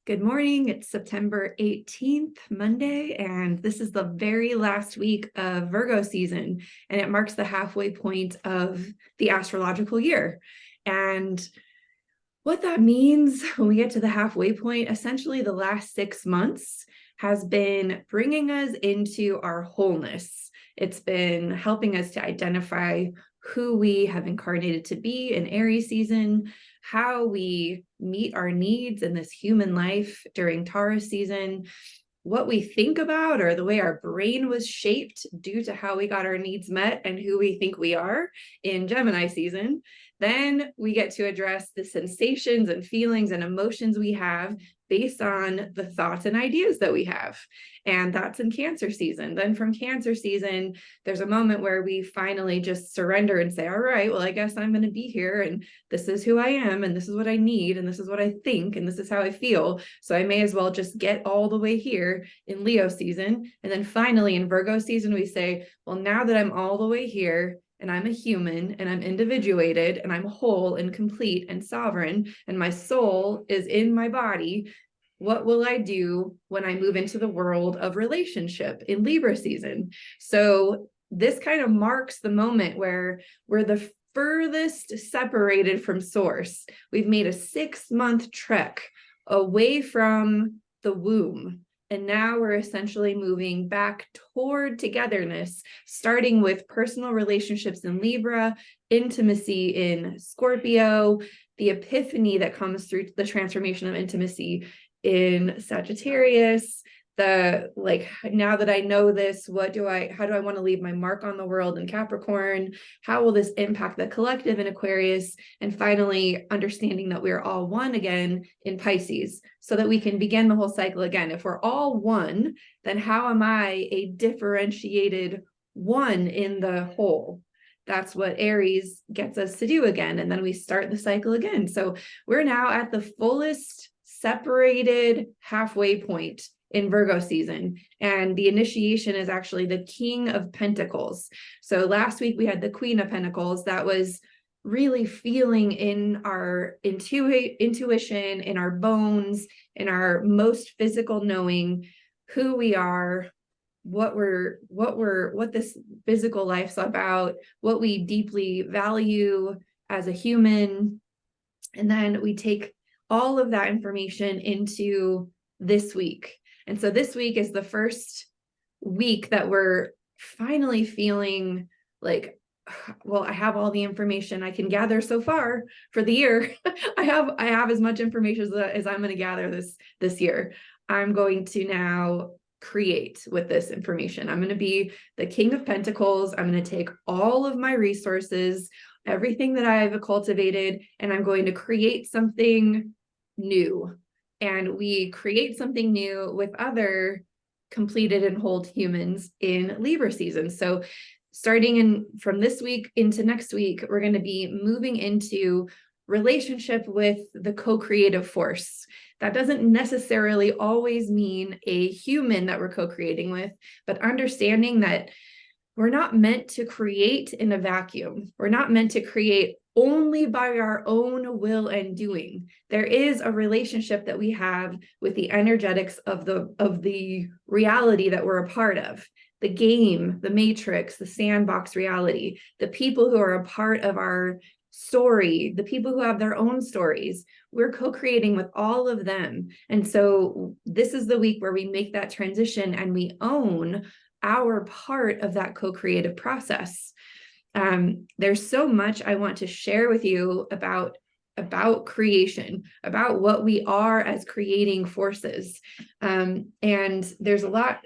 Good morning. It's September 18th, Monday, and this is the very last week of Virgo season, and it marks the halfway point of the astrological year. And what that means when we get to the halfway point, essentially the last 6 months has been bringing us into our wholeness. It's been helping us to identify who we have incarnated to be in Aries season, how we meet our needs in this human life during Taurus season, what we think about or the way our brain was shaped due to how we got our needs met and who we think we are in Gemini season. Then we get to address the sensations and feelings and emotions we have based on the thoughts and ideas that we have. And that's in Cancer season. Then from Cancer season, there's a moment where we finally just surrender and say, all right, well, I guess I'm going to be here, and this is who I am, and this is what I need, and this is what I think, and this is how I feel. So I may as well just get all the way here in Leo season. And then finally in Virgo season, we say, well, now that I'm all the way here, and I'm a human, and I'm individuated, and I'm whole and complete and sovereign, and my soul is in my body, what will I do when I move into the world of relationship in Libra season? So this kind of marks the moment where we're the furthest separated from source. We've made a 6-month trek away from the womb. And now we're essentially moving back toward togetherness, starting with personal relationships in Libra, intimacy in Scorpio, the epiphany that comes through the transformation of intimacy in Sagittarius, now that I know this, how do I want to leave my mark on the world in Capricorn? How will this impact the collective in Aquarius? And finally, understanding that we're all one again in Pisces, so that we can begin the whole cycle again. If we're all one, then how am I a differentiated one in the whole? That's what Aries gets us to do again. And then we start the cycle again. So we're now at the fullest separated halfway point in Virgo season. And the initiation is actually the King of Pentacles. So last week we had the Queen of Pentacles. That was really feeling in our intuition, in our bones, in our most physical knowing who we are, what this physical life's about, what we deeply value as a human. And then we take all of that information into this week. And so this week is the first week that we're finally feeling like, well, I have all the information I can gather so far for the year. I have as much information as I'm going to gather this year. I'm going to now create with this information. I'm going to be the King of Pentacles. I'm going to take all of my resources, everything that I've cultivated, and I'm going to create something new. And we create something new with other completed and whole humans in Libra season. So starting from this week into next week, we're going to be moving into relationship with the co-creative force. That doesn't necessarily always mean a human that we're co-creating with, but understanding that we're not meant to create in a vacuum. We're not meant to create only by our own will and doing. There is a relationship that we have with the energetics of the reality that we're a part of. The game, the matrix, the sandbox reality, the people who are a part of our story, the people who have their own stories, we're co-creating with all of them. And so this is the week where we make that transition and we own our part of that co-creative process. There's so much I want to share with you about creation, about what we are as creating forces. And there's a lot.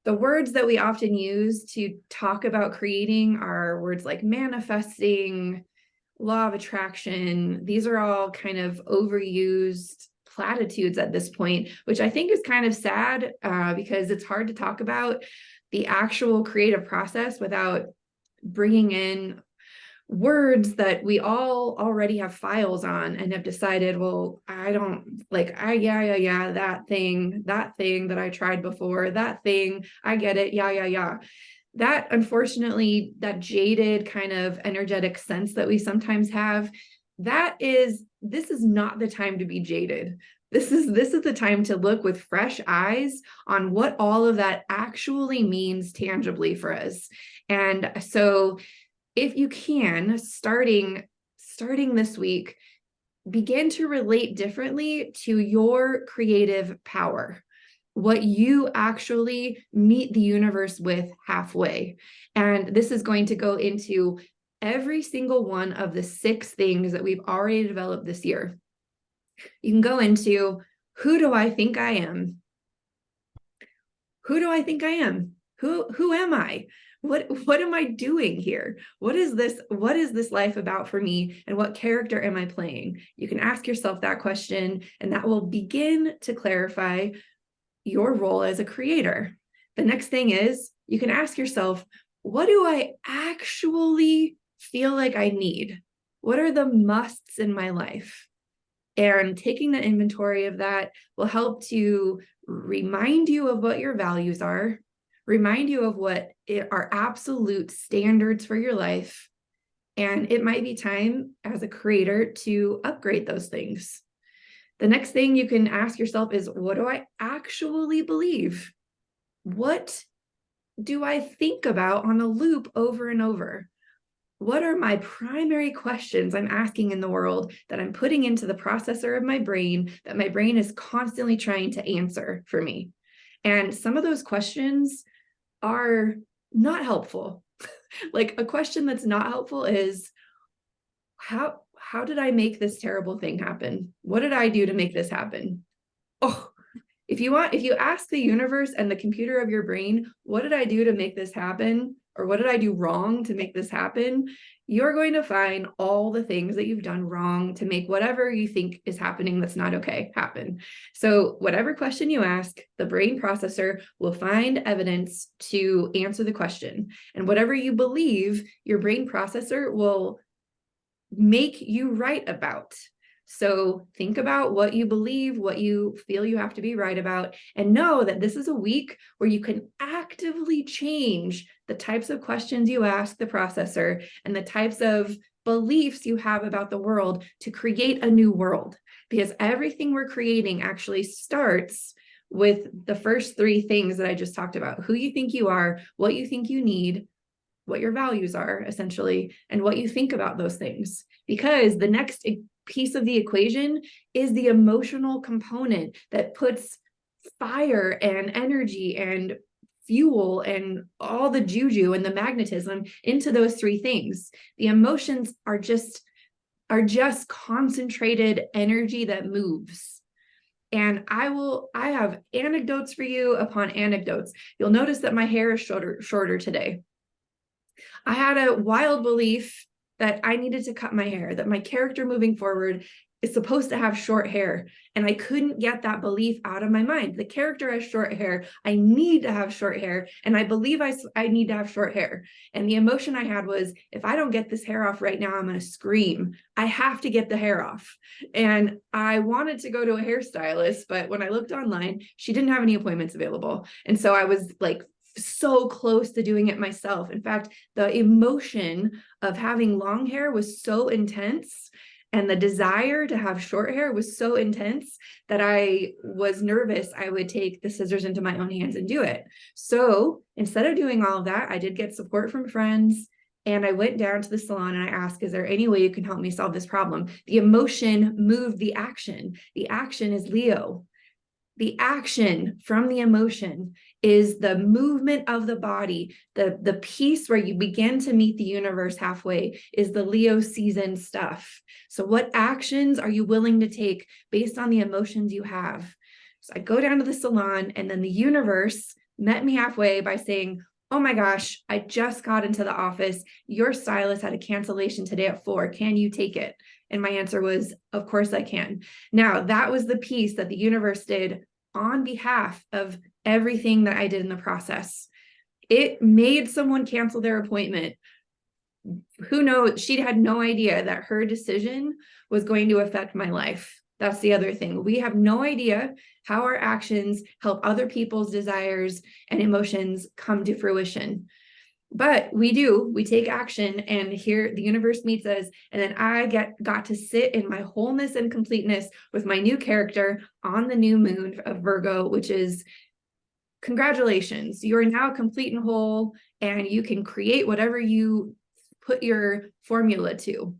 The words that we often use to talk about creating are words like manifesting, law of attraction. These are all kind of overused platitudes at this point, which I think is kind of sad because it's hard to talk about the actual creative process without bringing in words that we all already have files on and have decided, well, I don't like, that thing that I tried before, that thing, I get it, that, unfortunately, that jaded kind of energetic sense that we sometimes have, this is not the time to be jaded. This is the time to look with fresh eyes on what all of that actually means tangibly for us. And so if you can, starting this week, begin to relate differently to your creative power, what you actually meet the universe with halfway. And this is going to go into every single one of the 6 things that we've already developed this year. You can go into, who do I think I am? Who do I think I am? Who am I? What am I doing here? What is this life about for me? And what character am I playing? You can ask yourself that question, and that will begin to clarify your role as a creator. The next thing is, you can ask yourself, what do I actually feel like I need? What are the musts in my life? And taking the inventory of that will help to remind you of what your values are, remind you of what are absolute standards for your life. And it might be time as a creator to upgrade those things. The next thing you can ask yourself is, what do I actually believe? What do I think about on a loop over and over? What are my primary questions I'm asking in the world that I'm putting into the processor of my brain that my brain is constantly trying to answer for me? And some of those questions are not helpful. Like, a question that's not helpful is, how did I make this terrible thing happen? What did I do to make this happen? Oh, if you ask the universe and the computer of your brain, what did I do to make this happen? Or what did I do wrong to make this happen? You're going to find all the things that you've done wrong to make whatever you think is happening that's not okay happen. So whatever question you ask, the brain processor will find evidence to answer the question. And whatever you believe, your brain processor will make you right about. So think about what you believe, what you feel you have to be right about, and know that this is a week where you can actively change the types of questions you ask the processor and the types of beliefs you have about the world to create a new world. Because everything we're creating actually starts with the first 3 things that I just talked about: who you think you are, what you think you need, what your values are, essentially, and what you think about those things. Because the next piece of the equation is the emotional component that puts fire and energy and fuel and all the juju and the magnetism into those 3 things. The emotions are just concentrated energy that moves. And I have anecdotes for you upon anecdotes. You'll notice that my hair is shorter today. I had a wild belief that I needed to cut my hair, that my character moving forward is supposed to have short hair. And I couldn't get that belief out of my mind. The character has short hair. I need to have short hair. And I believe I need to have short hair. And the emotion I had was, if I don't get this hair off right now, I'm going to scream. I have to get the hair off. And I wanted to go to a hairstylist, but when I looked online, she didn't have any appointments available. And so I was like, so close to doing it myself. In fact, the emotion of having long hair was so intense, and the desire to have short hair was so intense that I was nervous I would take the scissors into my own hands and do it. So instead of doing all of that, I did get support from friends, and I went down to the salon and I asked, is there any way you can help me solve this problem? The emotion moved the action. The action is Leo. The action from the emotion is the movement of the body. The piece where you begin to meet the universe halfway is the Leo season stuff. So what actions are you willing to take based on the emotions you have? So I go down to the salon, and then the universe met me halfway by saying, oh my gosh, I just got into the office. Your stylist had a cancellation today at 4. Can you take it? And my answer was, of course I can. Now, that was the piece that the universe did on behalf of everything that I did in the process. It made someone cancel their appointment. Who knows? She had no idea that her decision was going to affect my life. That's the other thing. We have no idea how our actions help other people's desires and emotions come to fruition. But we take action, and here the universe meets us. And then I got to sit in my wholeness and completeness with my new character on the new moon of Virgo, which is, congratulations, you're now complete and whole, and you can create whatever you put your formula to.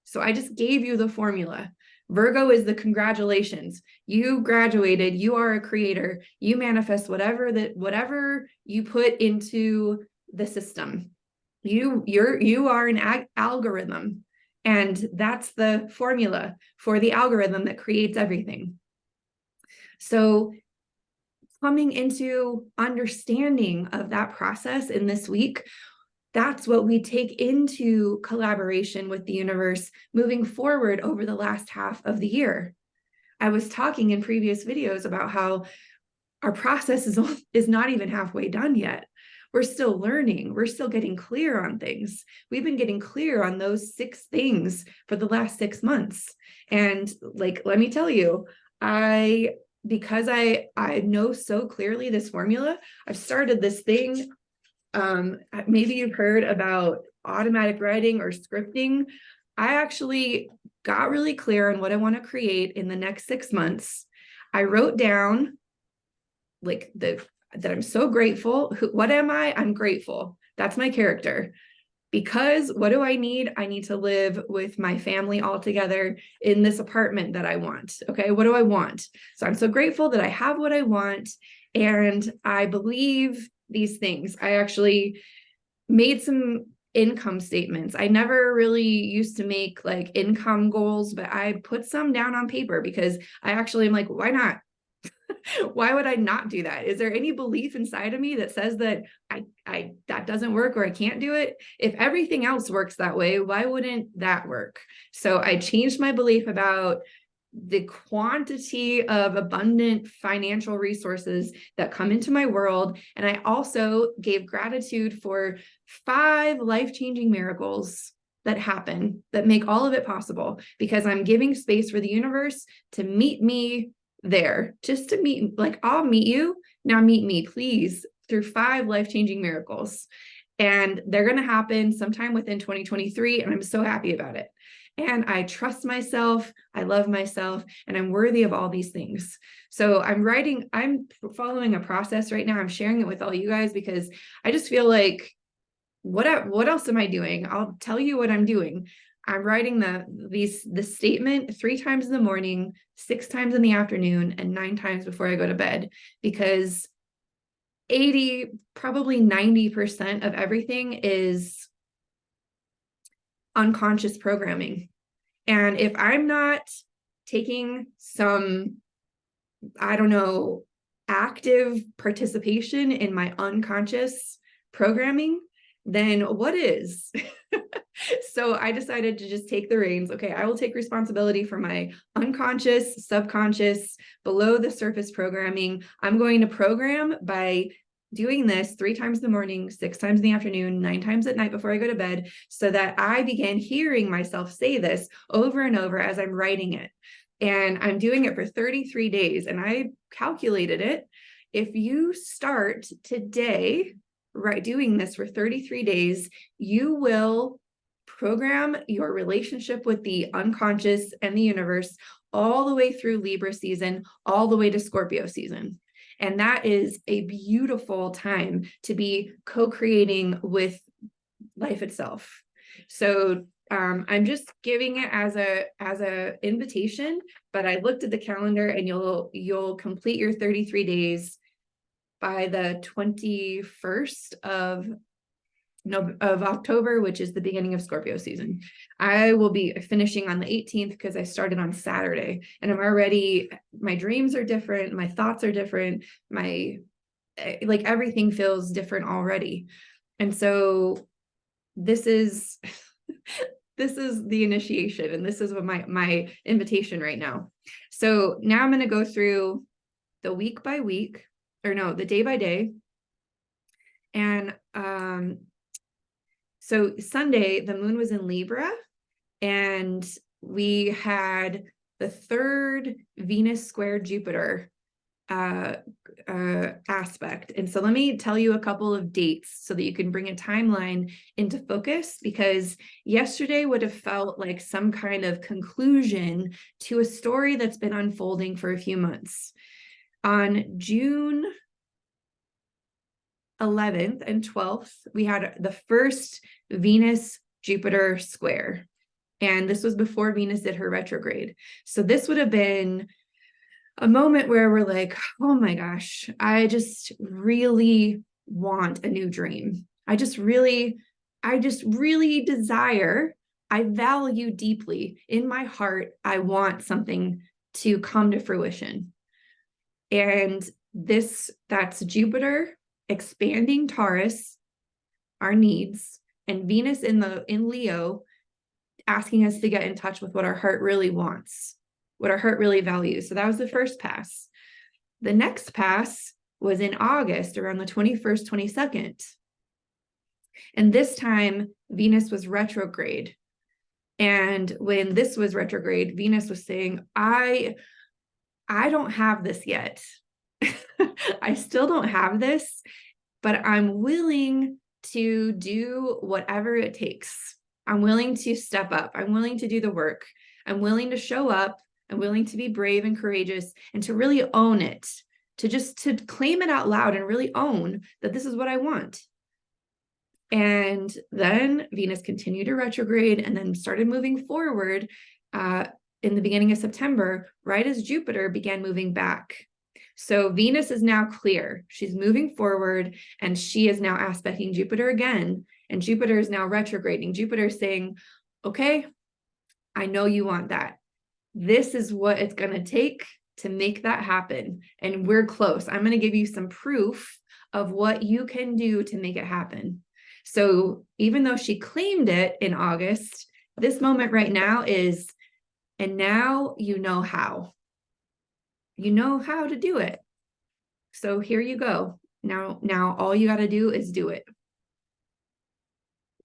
So I just gave you the formula. Virgo is the congratulations. You graduated, you are a creator, you manifest whatever you put into the system. You are an algorithm, and that's the formula for the algorithm that creates everything. So coming into understanding of that process in this week, that's what we take into collaboration with the universe moving forward over the last half of the year. I was talking in previous videos about how our process is not even halfway done yet. We're still learning. We're still getting clear on things. We've been getting clear on those 6 things for the last 6 months. And like, let me tell you, because I know so clearly this formula, I've started this thing. Maybe you've heard about automatic writing or scripting. I actually got really clear on what I want to create in the next 6 months. I wrote down like that I'm so grateful. What am I? I'm grateful. That's my character. Because what do I need? I need to live with my family all together in this apartment that I want. Okay, what do I want? So I'm so grateful that I have what I want, and I believe these things. I actually made some income statements. I never really used to make like income goals, but I put some down on paper because I actually am like, why not? Why would I not do that? Is there any belief inside of me that says that I that doesn't work or I can't do it? If everything else works that way, why wouldn't that work? So I changed my belief about the quantity of abundant financial resources that come into my world. And I also gave gratitude for 5 life-changing miracles that happen that make all of it possible, because I'm giving space for the universe to meet me there, just to meet, like, I'll meet you, now meet me, please, through 5 life-changing miracles. And they're going to happen sometime within 2023. And I'm so happy about it. And I trust myself, I love myself, and I'm worthy of all these things. So I'm following a process right now. I'm sharing it with all you guys because I just feel like, what else am I doing? I'll tell you what I'm doing. I'm writing the statement 3 times in the morning, 6 times in the afternoon, and 9 times before I go to bed, because 80, probably 90% of everything is unconscious programming. And if I'm not taking some, I don't know, active participation in my unconscious programming, then what is? So I decided to just take the reins. Okay, I will take responsibility for my unconscious, subconscious, below the surface programming. I'm going to program by doing this 3 times in the morning, 6 times in the afternoon, 9 times at night before I go to bed, so that I began hearing myself say this over and over as I'm writing it. And I'm doing it for 33 days. And I calculated it. If you start today, right, doing this for 33 days, you will program your relationship with the unconscious and the universe all the way through Libra season, all the way to Scorpio season. And that is a beautiful time to be co-creating with life itself. So I'm just giving it as a invitation, but I looked at the calendar, and you'll complete your 33 days by the 21st of October, which is the beginning of Scorpio season. I will be finishing on the 18th because I started on Saturday, and my dreams are different, my thoughts are different, like everything feels different already. And so this is the initiation, and this is what my invitation right now. So now I'm going to go through the week by week, or no, the day by day. And so Sunday, the moon was in Libra, and we had the 3rd Venus square Jupiter aspect. And so let me tell you a couple of dates so that you can bring a timeline into focus, because yesterday would have felt like some kind of conclusion to a story that's been unfolding for a few months. On June 11th and 12th, we had the first Venus-Jupiter square. And this was before Venus did her retrograde. So this would have been a moment where we're like, oh my gosh, I just really want a new dream. I just really desire, I value deeply in my heart, I want something to come to fruition. And that's Jupiter expanding Taurus, our needs, and Venus in Leo, asking us to get in touch with what our heart really wants, what our heart really values. So that was the first pass. The next pass was in August, around the 21st, 22nd. And this time, Venus was retrograde. And when this was retrograde, Venus was saying, I don't have this yet. I still don't have this, but I'm willing to do whatever it takes. I'm willing to step up. I'm willing to do the work. I'm willing to show up. I'm willing to be brave and courageous and to really own it, to claim it out loud and really own that this is what I want. And then Venus continued to retrograde and then started moving forward in the beginning of September, right as Jupiter began moving back. So Venus is now clear. She's moving forward and she is now aspecting Jupiter again. And Jupiter is now retrograding. Jupiter is saying, okay, I know you want that. This is what it's going to take to make that happen. And we're close. I'm going to give you some proof of what you can do to make it happen. So even though she claimed it in August, this moment right now is, and now you know how. You know how to do it. So here you go. Now all you got to do is do it.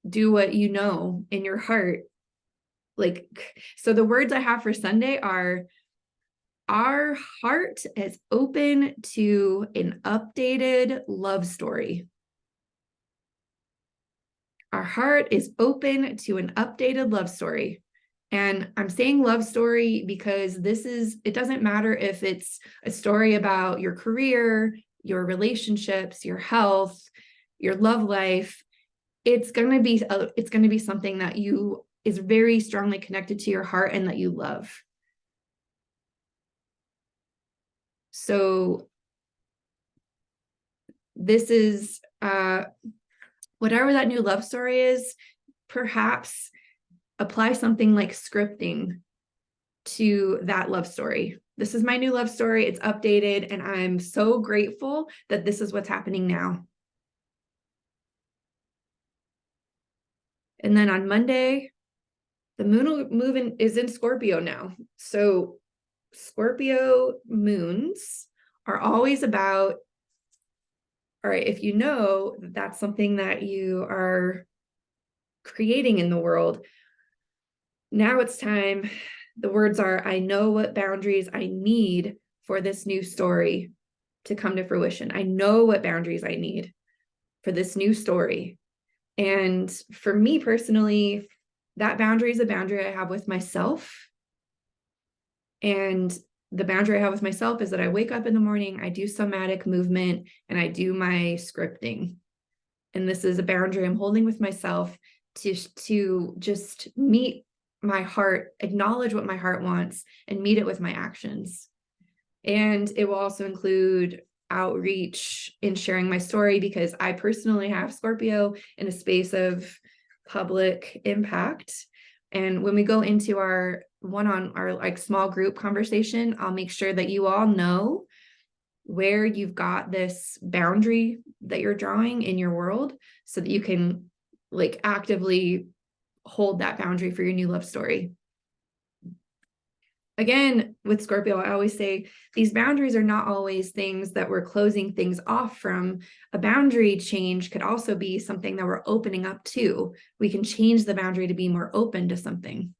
Do what you know in your heart. Like, so the words I have for Sunday are, our heart is open to an updated love story. Our heart is open to an updated love story. And I'm saying love story because it doesn't matter if it's a story about your career, your relationships, your health, your love life. It's going to be something that is very strongly connected to your heart and that you love. So this is whatever that new love story is, perhaps apply something like scripting to that love story. This is my new love story. It's updated, and I'm so grateful that this is what's happening now. And then on Monday, the moon is in Scorpio now. So Scorpio moons are always about, all right, if you know that's something that you are creating in the world, now it's time. The words are, I know what boundaries I need for this new story to come to fruition. I know what boundaries I need for this new story. And for me personally, that boundary is a boundary I have with myself. And the boundary I have with myself is that I wake up in the morning, I do somatic movement, and I do my scripting. And this is a boundary I'm holding with myself to just meet my heart, acknowledge what my heart wants, and meet it with my actions. And it will also include outreach in sharing my story, because I personally have Scorpio in a space of public impact. And when we go into our like small group conversation, I'll make sure that you all know where you've got this boundary that you're drawing in your world, so that you can like actively hold that boundary for your new love story. Again, with Scorpio, I always say these boundaries are not always things that we're closing things off from. A boundary change could also be something that we're opening up to. We can change the boundary to be more open to something.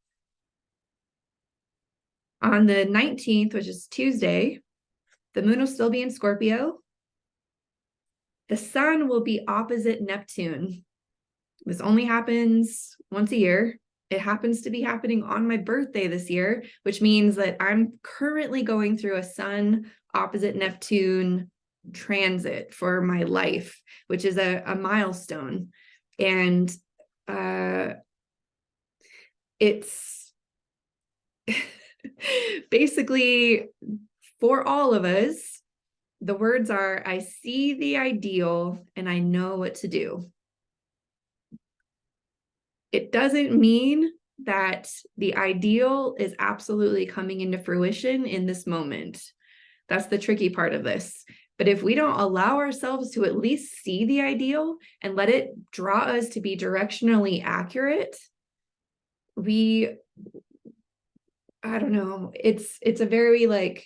On the 19th, which is Tuesday, The moon will still be in Scorpio. The sun will be opposite Neptune. This only happens once a year. It happens to be happening on my birthday this year, which means that I'm currently going through a sun opposite Neptune transit for my life, which is a milestone. And it's basically, for all of us, the words are, I see the ideal and I know what to do. It doesn't mean that the ideal is absolutely coming into fruition in this moment. That's the tricky part of this. But if we don't allow ourselves to at least see the ideal and let it draw us to be directionally accurate, I don't know, it's a very like,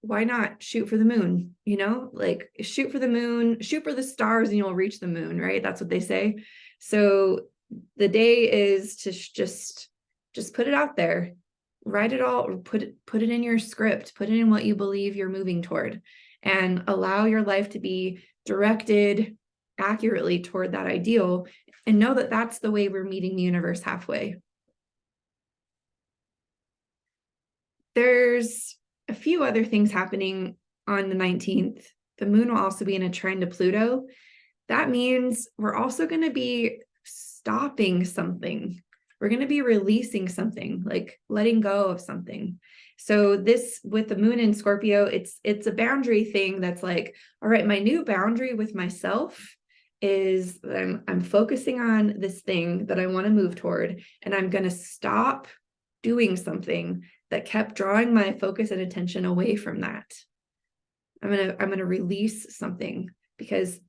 why not shoot for the moon? You know, like shoot for the moon, shoot for the stars and you'll reach the moon, right? That's what they say. So the day is to just put it out there, write it all, put it in your script, put it in what you believe you're moving toward, and allow your life to be directed accurately toward that ideal, and know that that's the way we're meeting the universe halfway. There's a few other things happening on the 19th. The moon will also be in a trine to Pluto. That means we're also going to be stopping something. We're going to be releasing something, like letting go of something. So this, with the moon in Scorpio, it's a boundary thing that's like, all right, my new boundary with myself is I'm focusing on this thing that I want to move toward, and I'm going to stop doing something that kept drawing my focus and attention away from that. I'm going to release something, because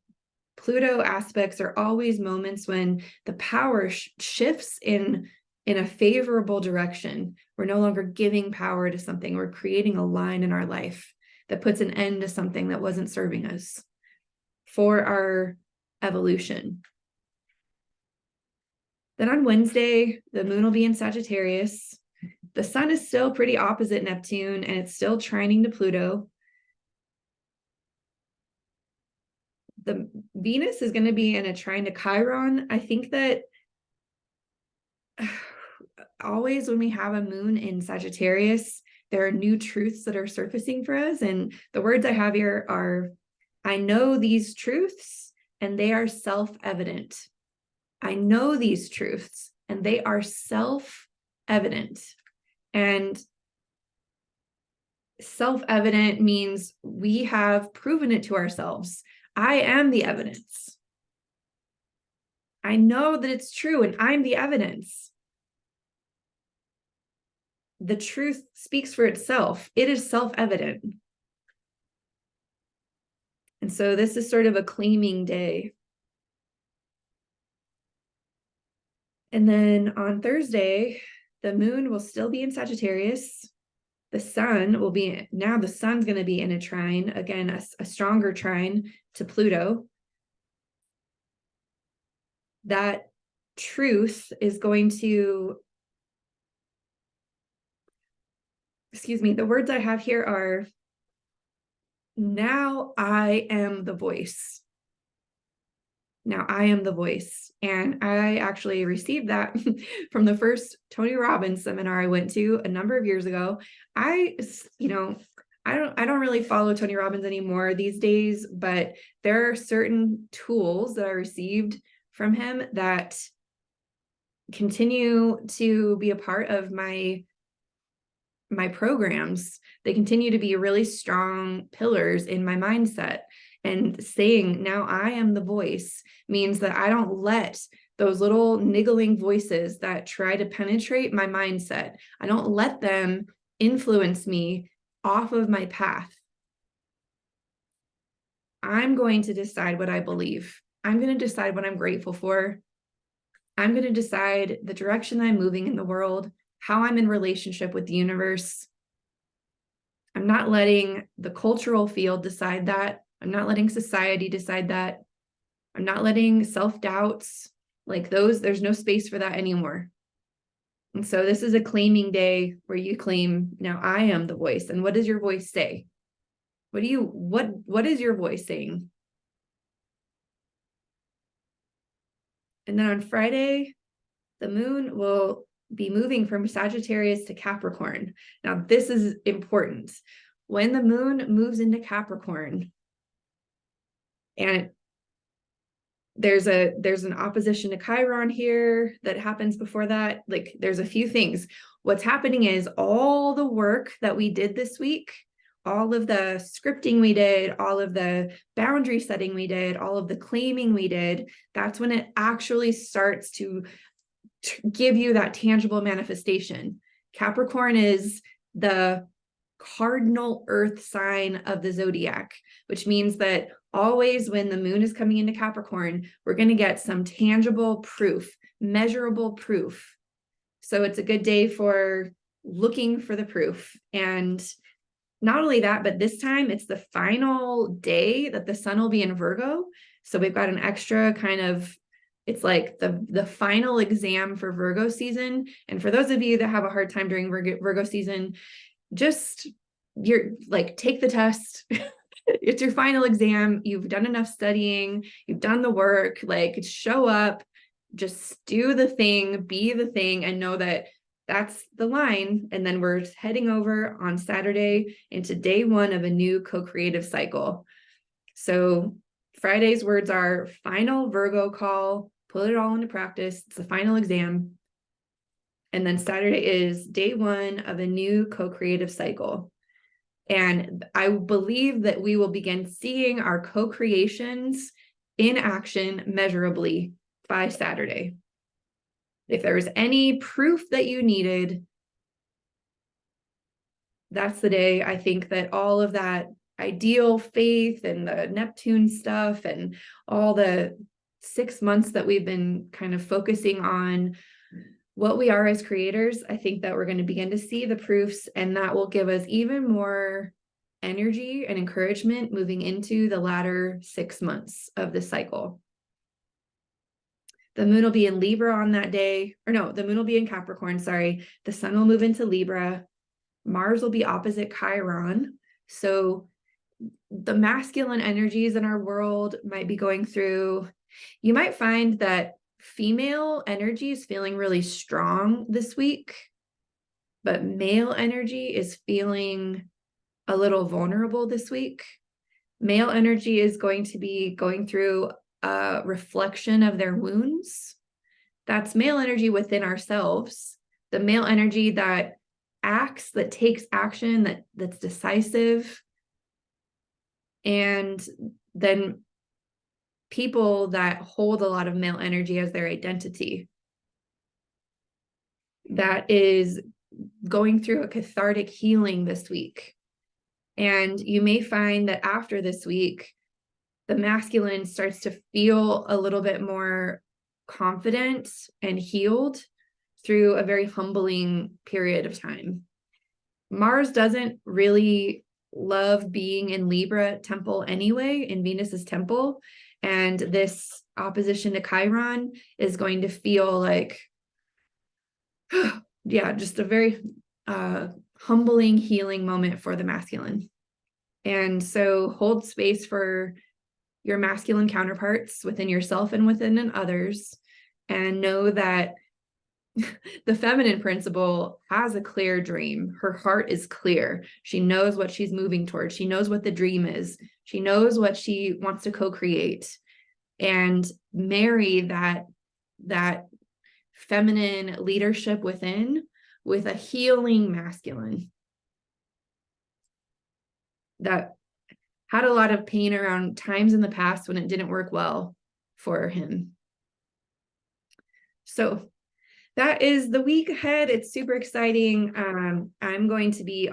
Pluto aspects are always moments when the power shifts in a favorable direction. We're no longer giving power to something. We're creating a line in our life that puts an end to something that wasn't serving us for our evolution. Then on Wednesday, the moon will be in Sagittarius. The sun is still pretty opposite Neptune, and it's still trining to Pluto. The Venus is going to be in a trine to Chiron. I think that always when we have a moon in Sagittarius, there are new truths that are surfacing for us. And the words I have here are, I know these truths and they are self-evident. I know these truths and they are self-evident. And self-evident means we have proven it to ourselves. I am the evidence. I know that it's true and I'm the evidence. The truth speaks for itself. It is self-evident. And so this is sort of a claiming day. And then on Thursday, the moon will still be in Sagittarius. The sun will be, now the sun's going to be in a trine, again, a stronger trine to Pluto. That truth is going to, the words I have here are, now I am the voice. Now I am the voice. And I actually received that from the first Tony Robbins seminar I went to a number of years ago. I don't really follow Tony Robbins anymore these days, but there are certain tools that I received from him that continue to be a part of my programs. They continue to be really strong pillars in my mindset. And saying, now I am the voice, means that I don't let those little niggling voices that try to penetrate my mindset, I don't let them influence me off of my path. I'm going to decide what I believe. I'm going to decide what I'm grateful for. I'm going to decide the direction I'm moving in the world, how I'm in relationship with the universe. I'm not letting the cultural field decide that. I'm not letting society decide that. I'm not letting self-doubts like those. There's no space for that anymore. And so this is a claiming day where you claim, now I am the voice. And what does your voice say? What is your voice saying? And then on Friday, the moon will be moving from Sagittarius to Capricorn. Now, this is important. When the moon moves into Capricorn, and there's an opposition to Chiron here that happens before that. Like, there's a few things. What's happening is all the work that we did this week, all of the scripting we did, all of the boundary setting we did, all of the claiming we did, that's when it actually starts to give you that tangible manifestation. Capricorn is the cardinal earth sign of the zodiac, which means that always when the moon is coming into Capricorn, we're going to get some tangible proof, measurable proof. So it's a good day for looking for the proof. And not only that, but this time it's the final day that the sun will be in Virgo. So we've got an extra kind of, it's like the final exam for Virgo season. And for those of you that have a hard time during Virgo season, just take the test. It's your final exam. You've done enough studying. You've done the work. Like, show up, just do the thing, be the thing, and know that that's the line. And then we're heading over on Saturday into day one of a new co-creative cycle. So Friday's words are final Virgo call, put it all into practice. It's the final exam. And then Saturday is day one of a new co-creative cycle. And I believe that we will begin seeing our co-creations in action measurably by Saturday. If there was any proof that you needed, that's the day. I think that all of that ideal faith and the Neptune stuff and all the 6 months that we've been kind of focusing on what we are as creators, I think that we're going to begin to see the proofs, and that will give us even more energy and encouragement moving into the latter 6 months of the cycle. The moon will be in Libra on that day, or no, the moon will be in Capricorn, sorry. The sun will move into Libra. Mars will be opposite Chiron. So the masculine energies in our world might be going through, you might find that female energy is feeling really strong this week, but male energy is feeling a little vulnerable this week. Male energy is going to be going through a reflection of their wounds. That's male energy within ourselves. The male energy that acts, that takes action, that's decisive. And then people that hold a lot of male energy as their identity, that is going through a cathartic healing this week. And you may find that after this week, the masculine starts to feel a little bit more confident and healed through a very humbling period of time. Mars doesn't really love being in Libra temple anyway, in Venus's temple. And this opposition to Chiron is going to feel like, yeah, just a very humbling, healing moment for the masculine. And so hold space for your masculine counterparts within yourself and within others, and know that the feminine principle has a clear dream. Her heart is clear. She knows what she's moving towards. She knows what the dream is. She knows what she wants to co-create, and marry that feminine leadership within with a healing masculine that had a lot of pain around times in the past when it didn't work well for him. So that is the week ahead. It's super exciting. I'm going to be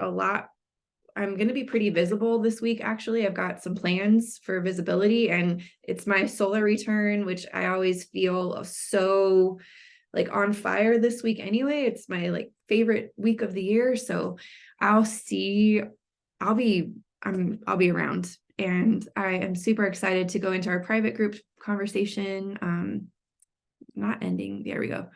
pretty visible this week. Actually, I've got some plans for visibility, and it's my solar return, which I always feel so like on fire this week anyway. It's my like favorite week of the year. So I'll be around, and I am super excited to go into our private group conversation. Not ending. There we go.